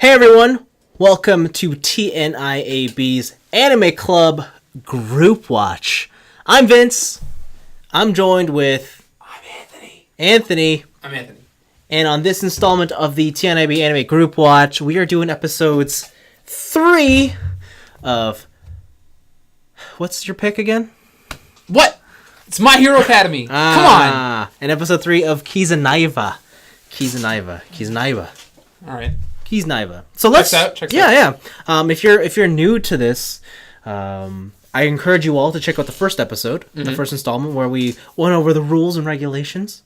Hey everyone, welcome to TNIAB's Anime Club Group Watch. I'm Vince. I'm joined with... I'm Anthony. I'm Anthony. Anthony. And on this installment of the TNIAB Anime Group Watch, we are doing episodes 3 of... What's your pick again? What? It's My Hero Academy. Come on. And episode 3 of Kiznaiver. Kiznaiver. All right. Kiznaiver. So let's... Checks out. If you're new to this, I encourage you all to check out the first episode, the first installment, where we went over the rules and regulations.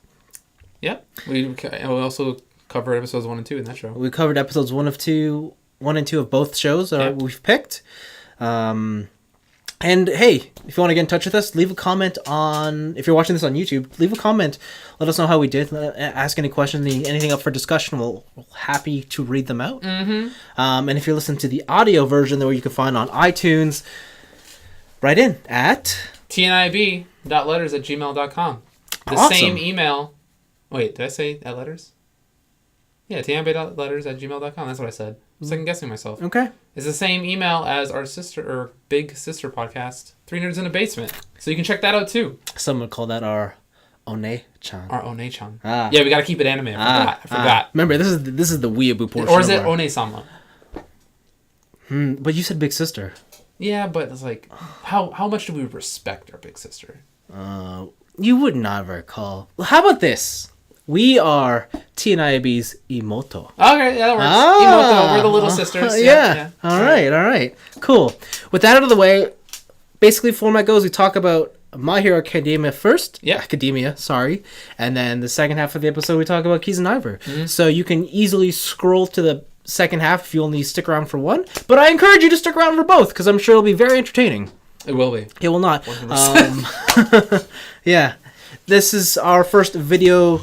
Yeah. We also covered episodes 1 and 2 in that show. We covered episodes 1 and 2 of both shows that we've picked. And hey, if you want to get in touch with us, leave a comment on... If you're watching this on YouTube, leave a comment. Let us know how we did. Ask any questions, anything up for discussion. We're happy to read them out. And if you're listening to the audio version, that you can find on iTunes, write in at... tniab.letters at gmail.com. The same email... Wait, did I say at letters? Yeah, tniab.letters at gmail.com. That's what I said. Second guessing myself. Okay. It's the same email as our sister or big sister podcast, 3 Nerds in a Basement. So you can check that out too. Some would call that our One-chan. Our One-chan. Yeah, we gotta keep it anime. I forgot. Remember, this is the weeaboo portion. Or is it One-sama? But you said big sister. Yeah, but it's like, how much do we respect our big sister? You would never call. Well, how about this? We are TNIAB's Imoto. Okay, yeah, that works. Imoto, we're the little sisters. Yeah. All right. Cool. With that out of the way, basically format goes, we talk about My Hero Academia first. Yeah. Academia, sorry. And then the second half of the episode, we talk about Kiznaiver. So you can easily scroll to the second half if you only stick around for one. But I encourage you to stick around for both, because I'm sure it'll be very entertaining. It will be. It will not. Yeah. This is our first video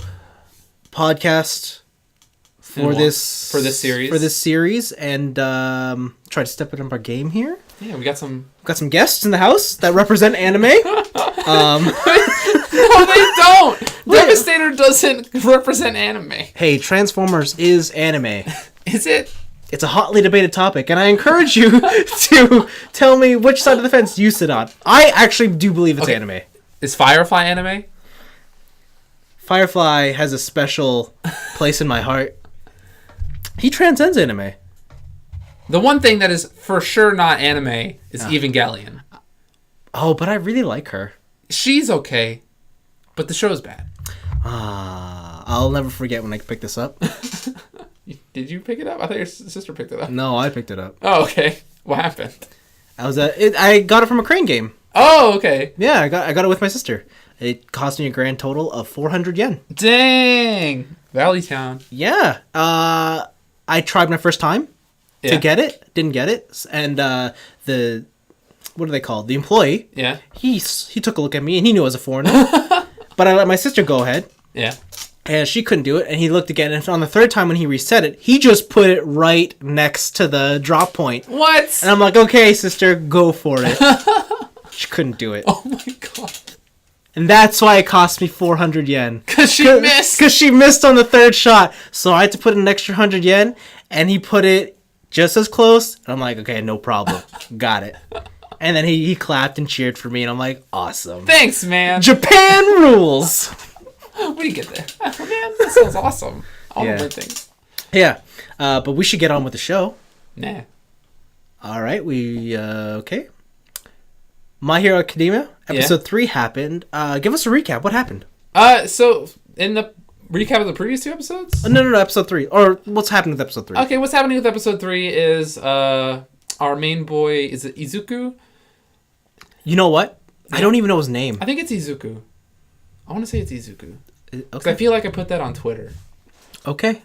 podcast for this series, and try to step it up our game here. Yeah, we got some guests in the house that represent anime. No, they don't. Devastator doesn't represent anime. Hey, Transformers is anime. Is it? It's a hotly debated topic, and I encourage you to tell me which side of the fence you sit on. I actually do believe it's anime. Is Firefly anime? Firefly has a special place in my heart. He transcends anime. The one thing that is for sure not anime is Evangelion. Oh, but I really like her. She's okay, but the show's bad. I'll never forget when I picked this up. Did you pick it up? I thought your sister picked it up. No, I picked it up. Oh, okay. What happened? I got it from a Crane game. Oh, okay. Yeah, I got it with my sister. It cost me a grand total of 400 yen. Dang! Valley Town. Yeah. I tried my first time to get it. Didn't get it. And the... What are they called? The employee. Yeah. He took a look at me and he knew I was a foreigner. But I let my sister go ahead. Yeah. And she couldn't do it. And he looked again. And on the third time when he reset it, he just put it right next to the drop point. What? And I'm like, okay, sister, go for it. She couldn't do it. Oh my god. And that's why it cost me 400 yen. Because she missed. Because she missed on the third shot. So I had to put in an extra 100 yen. And he put it just as close. And I'm like, okay, no problem. Got it. And then he clapped and cheered for me. And I'm like, awesome. Thanks, man. Japan rules. What do you get there? Man, that sounds awesome. All the weird things. Yeah. But we should get on with the show. Nah. All right. Okay. My Hero Academia, episode 3 happened. Give us a recap. What happened? So in the recap of the previous 2 episodes? No, episode 3. Or what's happening with episode 3? Okay, what's happening with episode 3 is our main boy, is it Izuku? You know what? I don't even know his name. I think it's Izuku. I want to say it's Izuku. Okay. I feel like I put that on Twitter. Okay.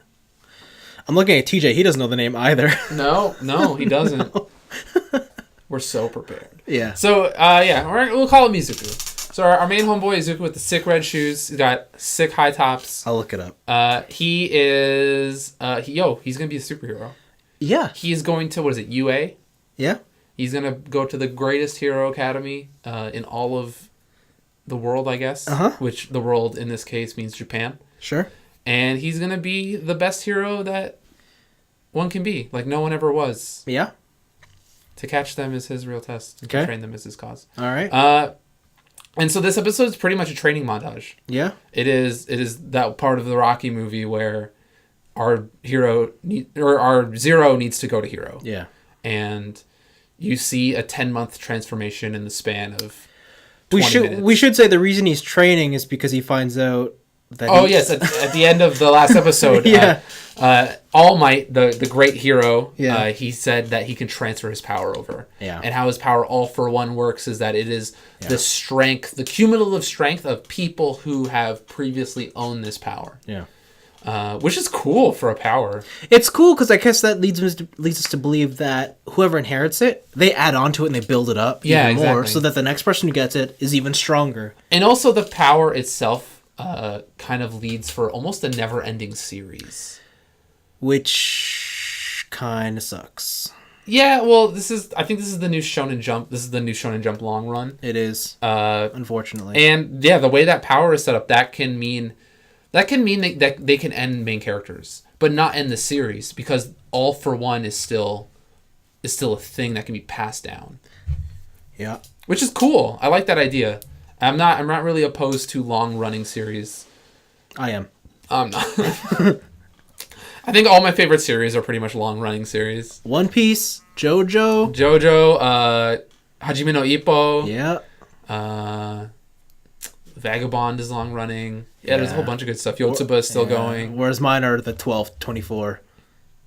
I'm looking at TJ. He doesn't know the name either. No, he doesn't. We're so prepared. Yeah. So, we'll call him Izuku. So our main homeboy Izuku with the sick red shoes. He's got sick high tops. I'll look it up. He is... he's going to be a superhero. Yeah. He's going to, what is it, UA? Yeah. He's going to go to the greatest hero academy in all of the world, I guess. Which the world, in this case, means Japan. Sure. And he's going to be the best hero that one can be. Like, no one ever was. Yeah. To catch them is his real test. And to train them is his cause. All right. And so this episode is pretty much a training montage. Yeah. It is that part of the Rocky movie where our hero our Zero needs to go to Hero. Yeah. And you see a 10-month transformation in the span of 20 minutes. We should say the reason he's training is because he finds out that yes, at the end of the last episode, All Might, the great hero, he said that he can transfer his power over. Yeah. And how his power all for one works is that it is the strength, the cumulative strength of people who have previously owned this power. Yeah. Which is cool for a power. It's cool because I guess that leads us to believe that whoever inherits it, they add on to it and they build it up even more so that the next person who gets it is even stronger. And also the power itself kind of leads for almost a never-ending series. Which kind of sucks. Yeah, well, I think this is the new Shonen Jump. This is the new Shonen Jump long run. It is, unfortunately. And yeah, the way that power is set up, that can mean that they can end main characters, but not end the series, because all for one is still a thing that can be passed down. Yeah. Which is cool. I like that idea. I'm not really opposed to long running series. I am. I'm not. I think all my favorite series are pretty much long running series. One Piece, JoJo, Hajime no Ippo. Yeah. Vagabond is long running. Yeah, there's a whole bunch of good stuff. Yotsuba is still going. Whereas mine are the 12, 24.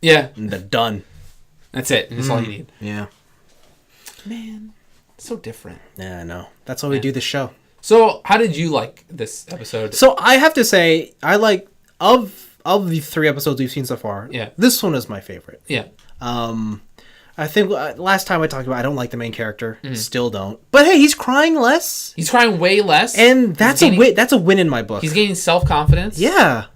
Yeah. And they're done. That's it. That's all you need. Yeah. Man, so different. Yeah, I know. That's why we do this show. So, how did you like this episode? So, I have to say, I like, of the 3 episodes we've seen so far, this one is my favorite. Yeah. I think last time I talked about I don't like the main character. Still don't. But hey, he's crying less. He's crying way less. And that's a win. That's a win in my book. He's gaining self-confidence. Yeah.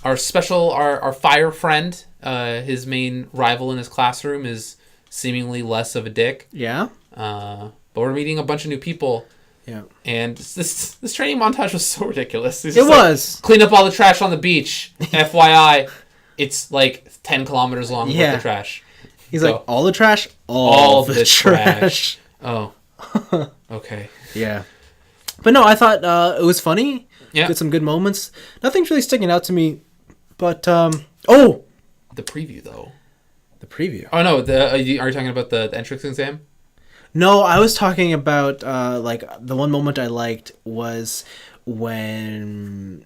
Our fire friend, his main rival in his classroom, is seemingly less of a dick. Yeah. But we're meeting a bunch of new people. Yeah. And this training montage was so ridiculous. It was. Clean up all the trash on the beach. FYI, it's like 10 kilometers long worth of trash. He's like, all the trash? All the trash. Oh. Okay. Yeah. But no, I thought it was funny. Yeah. Got some good moments. Nothing's really sticking out to me. But, The preview, though. The preview? Oh, no. Are you talking about the entrance exam? No, I was talking about, the one moment I liked was when...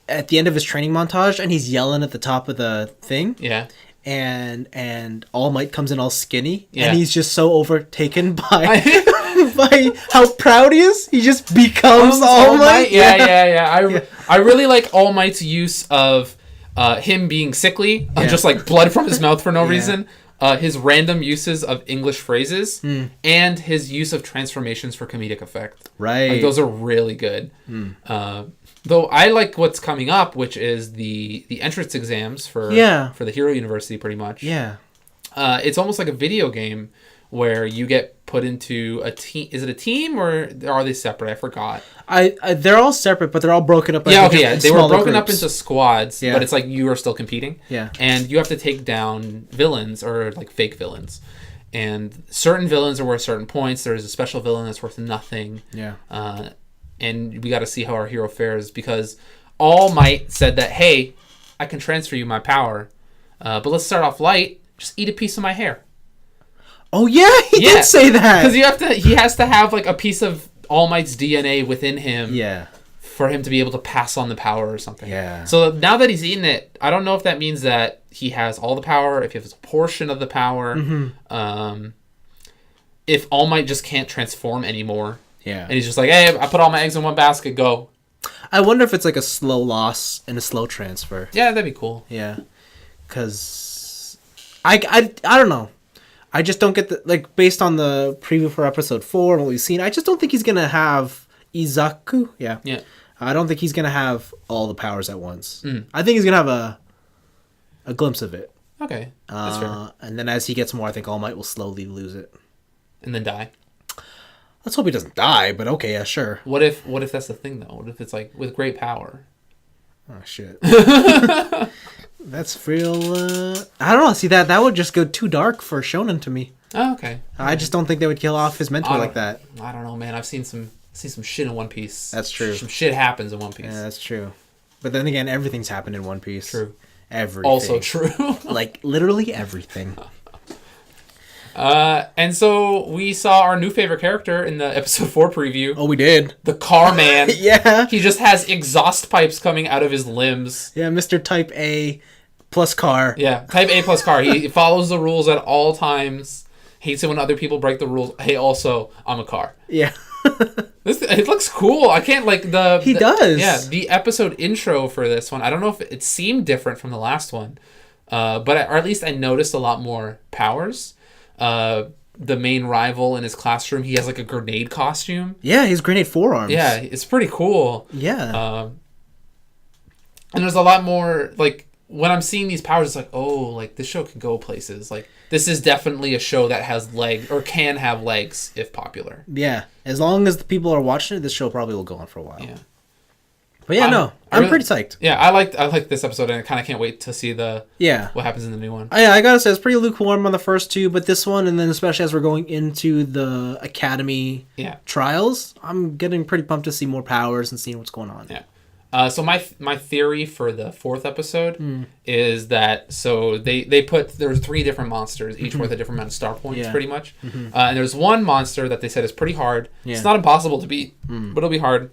at the end of his training montage, and he's yelling at the top of the thing. Yeah. And All Might comes in all skinny, and he's just so overtaken by how proud he is. He just becomes All Might. Yeah. I really like All Might's use of him being sickly, just like blood from his mouth for no reason. His random uses of English phrases, and his use of transformations for comedic effect. Right. Like, those are really good. Though I like what's coming up, which is the entrance exams for the Hero University, pretty much. Yeah. It's almost like a video game where you get put into a team. Is it a team or are they separate? I forgot. They're all separate, but they're all broken up. They were broken up into squads, Yeah. but it's like you are still competing. Yeah. And you have to take down villains or like fake villains. And certain villains are worth certain points. There's a special villain that's worth nothing. Yeah. And we got to see how our hero fares, because All Might said that, hey, I can transfer you my power, but let's start off light. Just eat a piece of my hair. Oh yeah, he did say that. Because he has to have like a piece of All Might's DNA within him. Yeah. For him to be able to pass on the power or something. Yeah. So now that he's eaten it, I don't know if that means that he has all the power, if he has a portion of the power. If All Might just can't transform anymore. Yeah. And he's just like, hey, I put all my eggs in one basket, go. I wonder if it's like a slow loss and a slow transfer. Yeah, that'd be cool. Yeah. Because I don't know. I just don't get based on the preview for episode 4 and what we've seen, I just don't think he's going to have Izaku. Yeah. Yeah. I don't think he's going to have all the powers at once. I think he's going to have a glimpse of it. Okay. That's fair. And then as he gets more, I think All Might will slowly lose it. And then die. Let's hope he doesn't die, but okay, yeah, sure. What if that's the thing, though? What if it's like, with great power? Oh, shit. That's real. I don't know. See that would just go too dark for shonen to me. Oh, okay. I just don't think they would kill off his mentor like that. I don't know, man. I've seen some shit in One Piece. That's true. Some shit happens in One Piece. Yeah, that's true. But then again, everything's happened in One Piece. True. Everything. Also true. Like literally everything. And so we saw our new favorite character in the episode 4 preview. Oh, we did. The car man. Yeah. He just has exhaust pipes coming out of his limbs. Yeah, Mr. Type A plus car. Yeah, Type A plus car. He follows the rules at all times. Hates it when other people break the rules. Hey, also, I'm a car. Yeah. It looks cool. I can't He does. Yeah, the episode intro for this one. I don't know if it seemed different from the last one, or at least I noticed a lot more powers. The main rival in his classroom, he has like a grenade costume. Yeah, his grenade forearms. Yeah, it's pretty cool. Yeah. And there's a lot more, like, when I'm seeing these powers, it's like, oh, like, this show can go places. Like, this is definitely a show that has legs, or can have legs, if popular. Yeah. As long as the people are watching it, this show probably will go on for a while. Yeah. But yeah, I'm pretty psyched. Yeah, I like this episode, and I kind of can't wait to see what happens in the new one. I gotta say, it's pretty lukewarm on the first two, but this one, and then especially as we're going into the Academy trials, I'm getting pretty pumped to see more powers and seeing what's going on. Yeah. So my theory for the 4th episode is that they put there's 3 different monsters, each worth a different amount of star points, pretty much. And there's one monster that they said is pretty hard. Yeah. It's not impossible to beat, but it'll be hard.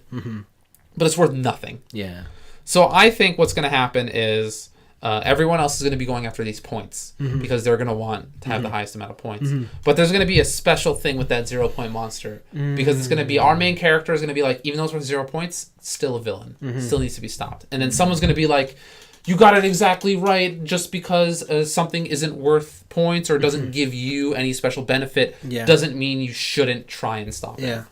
But it's worth nothing. Yeah. So I think what's going to happen is everyone else is going to be going after these points because they're going to want to have the highest amount of points. But there's going to be a special thing with that 0-point monster because it's going to be our main character is going to be like, even though it's worth 0 points, still a villain. Still needs to be stopped. And then someone's going to be like, you got it exactly right. Just because something isn't worth points or doesn't give you any special benefit doesn't mean you shouldn't try and stop it.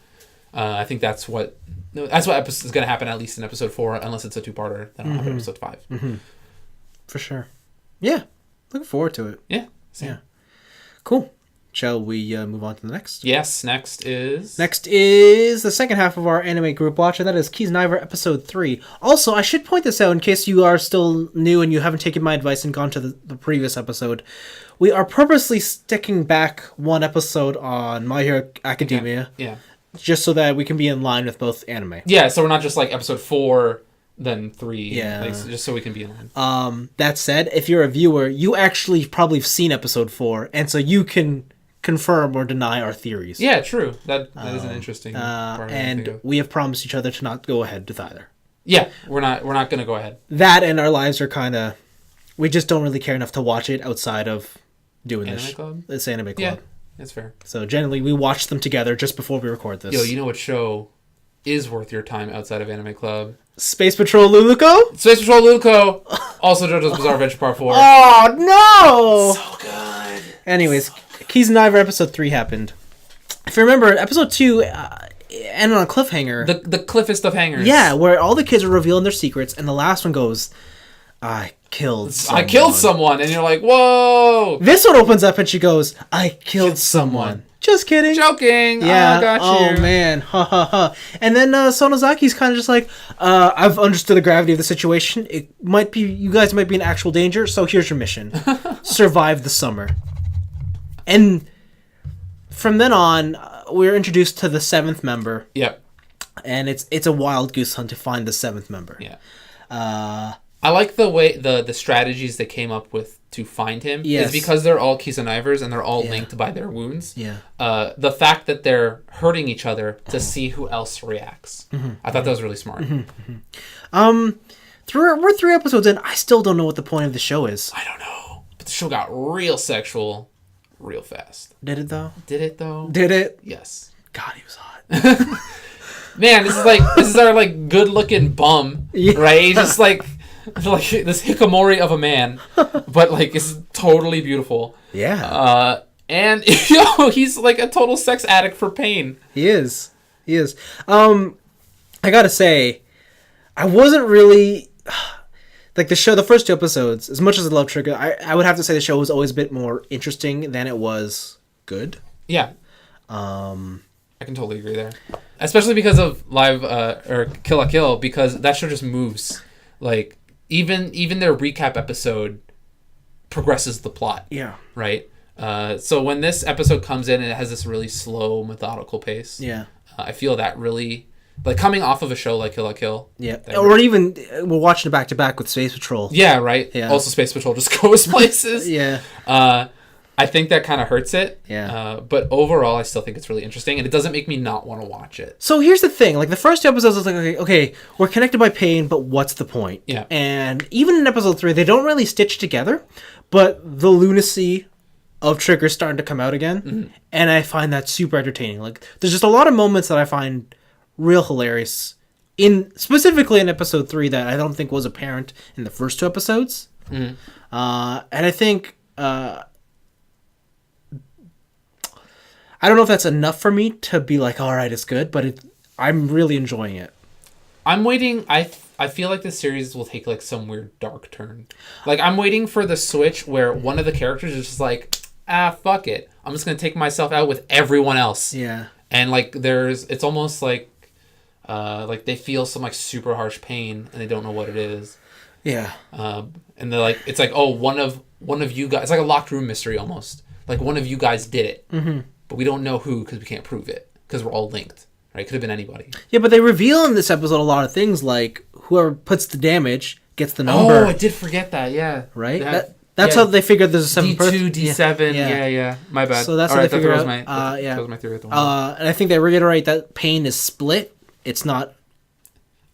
I think that's what is going to happen, at least in episode 4, unless it's a 2-parter. Then I'll have episode 5. For sure. Yeah. Looking forward to it. Yeah. Same. Yeah. Cool. Shall we move on to the next? Yes. Next is the second half of our anime group watch, and that is Kiznaiver episode 3. Also, I should point this out in case you are still new and you haven't taken my advice and gone to the previous episode. We are purposely sticking back one episode on My Hero Academia. Yeah. Just so that we can be in line with both anime. Yeah, so we're not just like episode 4, then 3. Yeah. Like, just so we can be in line. That said, if you're a viewer, you actually probably have seen episode 4, and so you can confirm or deny our theories. Yeah, true. That is an interesting part. And we have promised each other to not go ahead with either. Yeah, we're not going to go ahead. That and our lives are kind of... We just don't really care enough to watch it outside of doing Anime Club? This Anime Club. Yeah. That's fair. So generally, we watch them together just before we record this. Yo, you know what show is worth your time outside of Anime Club? Space Patrol Luluco? Space Patrol Luluco! Also JoJo's Bizarre Adventure Part 4. Oh, no! So good! Anyways, Kiznaiver episode 3 happened. If you remember, episode 2 ended on a cliffhanger. The cliffest of hangers. Yeah, where all the kids are revealing their secrets, and the last one goes, I killed someone. And you're like, whoa! This one opens up and she goes, I killed someone. Just kidding. Joking. Yeah. I got you. Oh, man. Ha, ha, ha. And then Sonozaki's kind of just like, I've understood the gravity of the situation. You guys might be in actual danger, so here's your mission. Survive the summer. And from then on, we're introduced to the 7th member. Yep. And it's a wild goose hunt to find the 7th member. Yeah. I like the way the strategies they came up with to find him. Yes. Is because they're all Kiznaivers and they're all linked by their wounds. Yeah. The fact that they're hurting each other to see who else reacts. I thought that was really smart. We're 3 episodes in. I still don't know what the point of the show is. I don't know. But the show got real sexual real fast. Did it though? Did it though? Did it? Yes. God, he was hot. Man, this is our like good looking bum, right? He's just like this hikikomori of a man, but like is totally beautiful. Yeah. And he's like a total sex addict for pain. He is. I gotta say, I wasn't really like the show. The first 2 episodes, as much as I love Trigger, I would have to say the show was always a bit more interesting than it was good. Yeah. I can totally agree there, especially because of Live or Kill la Kill, because that show just moves like even their recap episode progresses the plot. Yeah. Right? So when this episode comes in and it has this really slow, methodical pace, I feel that really, like, coming off of a show like Kill la Kill. Yeah. Or even, we're watching it back to back with Space Patrol. Yeah, right? Yeah. Also, Space Patrol just goes places. Yeah. I think that kind of hurts it. Yeah. But overall, I still think it's really interesting, and it doesn't make me not want to watch it. So here's the thing. Like, the first two episodes, I was like, okay, we're connected by pain, but what's the point? Yeah. And even in episode 3, they don't really stitch together, but the lunacy of Trigger starting to come out again, Mm-hmm. and I find that super entertaining. Like, there's just a lot of moments that I find real hilarious, specifically in episode 3, that I don't think was apparent in the first 2 episodes. Mm-hmm. And I think... I don't know if that's enough for me to be like, all right, it's good, but I'm really enjoying it. I'm waiting. I feel like this series will take like some weird dark turn. Like, I'm waiting for the switch where one of the characters is just like, fuck it. I'm just going to take myself out with everyone else. Yeah. And like it's almost like they feel some like super harsh pain and they don't know what it is. Yeah. And they're like, it's like, oh, one of you guys, it's like a locked room mystery almost. Like, one of you guys did it. Mm-hmm. But we don't know who because we can't prove it because we're all linked, right? Could have been anybody. Yeah, but they reveal in this episode a lot of things, like whoever puts the damage gets the number. Oh, I did forget that. Yeah, right. That's how they figured there's a 7 D2, D7. Yeah. My bad. So that's all how right, they figure out. that was my theory at the moment. And I think they reiterate that pain is split. It's not.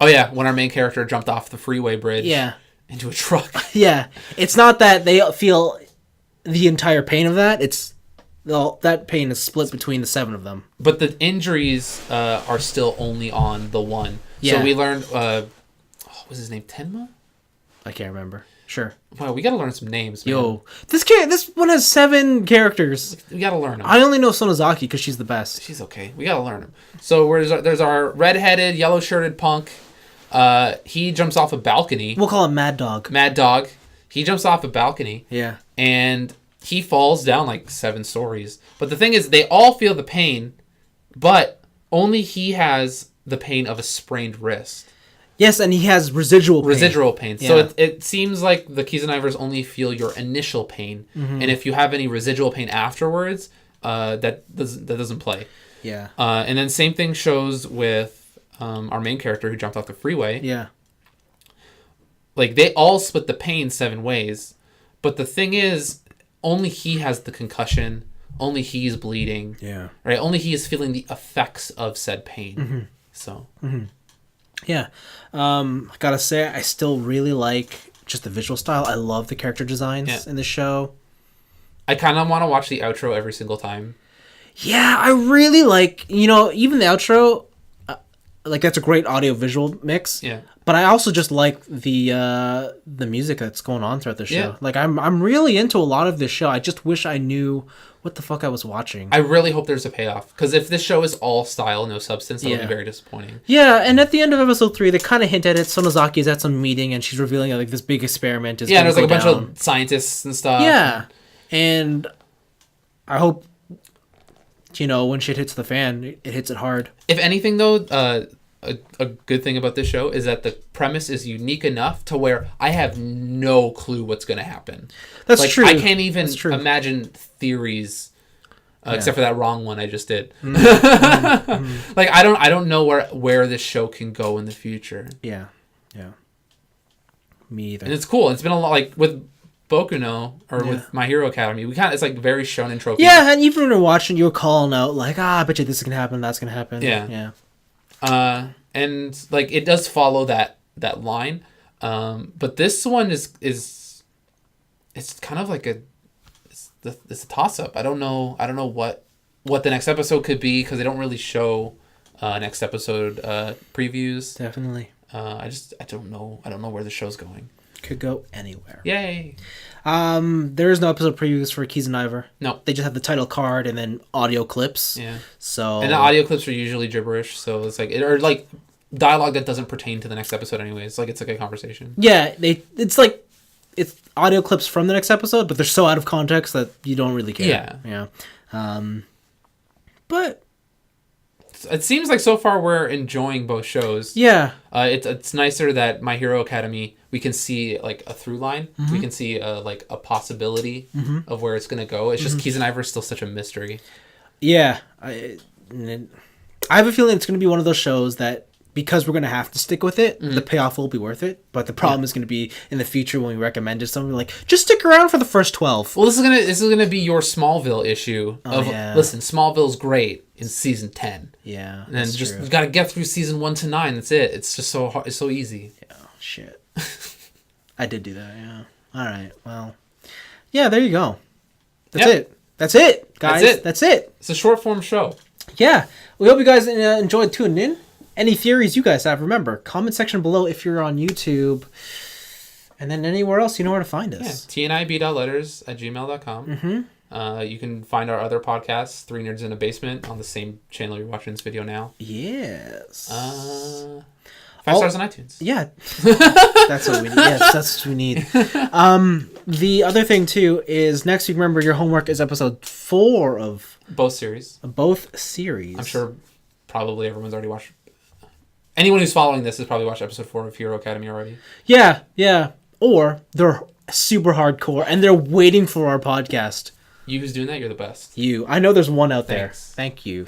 Oh yeah, when our main character jumped off the freeway bridge. Yeah. Into a truck. Yeah, it's not that they feel the entire pain of that. It's that pain is split between the 7 of them. But the injuries are still only on the one. Yeah. So we learned, what was his name? Tenma? I can't remember. Sure. Wow, we gotta learn some names, man. Yo, this one has 7 characters. We gotta learn them. I only know Sonozaki because she's the best. She's okay. We gotta learn them. So there's our red-headed, yellow-shirted punk. He jumps off a balcony. We'll call him Mad Dog. Mad Dog. He jumps off a balcony. Yeah. And he falls down like 7 stories. But the thing is, they all feel the pain, but only he has the pain of a sprained wrist. Yes, and he has residual pain. Yeah. So it seems like the Kiznaivers only feel your initial pain. Mm-hmm. And if you have any residual pain afterwards, that doesn't play. Yeah. And then same thing shows with our main character who jumped off the freeway. Yeah. Like, they all split the pain 7 ways. But the thing is, only he has the concussion. Only he's bleeding. Yeah. Right? Only he is feeling the effects of said pain. Mm-hmm. So. Mm-hmm. Yeah. I gotta say, I still really like just the visual style. I love the character designs in the show. I kind of want to watch the outro every single time. Yeah, I really like, even the outro, like, that's a great audio-visual mix. Yeah. But I also just like the music that's going on throughout the show. Yeah. Like, I'm really into a lot of this show. I just wish I knew what the fuck I was watching. I really hope there's a payoff. Because if this show is all style, no substance, that would be very disappointing. Yeah, and at the end of episode 3, they kind of hint at it. Sonozaki is at some meeting, and she's revealing that, like, this big experiment is there's like a bunch down. of scientists and stuff. Yeah, and I hope, when shit hits the fan, it hits it hard. If anything, though, a good thing about this show is that the premise is unique enough to where I have no clue what's going to happen. That's true. I can't even imagine theories, except for that wrong one I just did. Mm-hmm. Like, I don't know where this show can go in the future. Yeah. Me either. And it's cool. It's been a lot, like with Boku no, or with My Hero Academy. It's like very shonen trophy. Yeah, and even when you're watching, you're calling out like, I bet you this is gonna happen, that's gonna happen. Yeah. And like, it does follow that line, but this one is it's kind of like it's a toss up. I don't know what the next episode could be because they don't really show next episode previews. Definitely. I don't know where the show's going. Could go anywhere. Yay. There is no episode previews for Kiznaiver. No. They just have the title card and then audio clips. Yeah. So. And the audio clips are usually gibberish, so it's like or like dialogue that doesn't pertain to the next episode anyways. It's like a conversation. Yeah, it's audio clips from the next episode, but they're so out of context that you don't really care. Yeah. Yeah. But it seems like so far we're enjoying both shows. Yeah. It's nicer that My Hero Academy, we can see like a through line. We can see like a possibility of where it's gonna go. It's just Kiznaiver is still such a mystery. Yeah, I have a feeling it's gonna be one of those shows that, because we're gonna have to stick with it, the payoff will be worth it. But the problem is gonna be in the future when we recommend it, something like, just stick around for the first 12. Well, this is gonna be your Smallville issue of listen, Smallville's great in season 10. Yeah, and then just you gotta get through season 1 to 9. That's it. It's just so hard. It's so easy. Yeah, shit. I did do that. Yeah. All right. Well. Yeah. There you go. That's it. That's it, guys. That's it. It's a short form show. Yeah. We hope you guys enjoyed tuning in. Any theories you guys have, remember, comment section below if you're on YouTube. And then anywhere else, you know where to find us. Yeah, tniab.letters@gmail.com. You can find our other podcasts, 3 Nerds in a Basement, on the same channel you're watching this video now. Yes. 5 stars on iTunes. Yeah. That's what we need. Yes, that's what we need. The other thing, too, is next week, remember, your homework is episode 4 of... Both series. Both series. I'm sure probably everyone's already watched... Anyone who's following this has probably watched episode 4 of Hero Academy already. Yeah. Or they're super hardcore and they're waiting for our podcast. You who's doing that, you're the best. I know there's one out there. Thank you.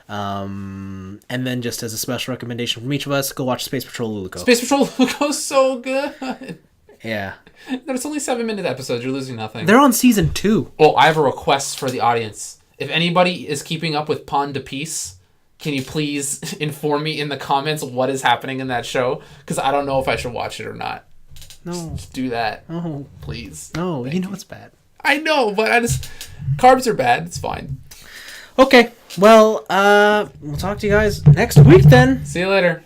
And then just as a special recommendation from each of us, go watch Space Patrol Luluco. Space Patrol Luluco's so good. Yeah. There's only 7-minute episodes. You're losing nothing. They're on season 2. Oh, I have a request for the audience. If anybody is keeping up with Pon de Peace, can you please inform me in the comments what is happening in that show? Because I don't know if I should watch it or not. No. Just do that. No. Please. No, you know it's bad. I know, but carbs are bad. It's fine. Okay. Well, we'll talk to you guys next week then. See you later.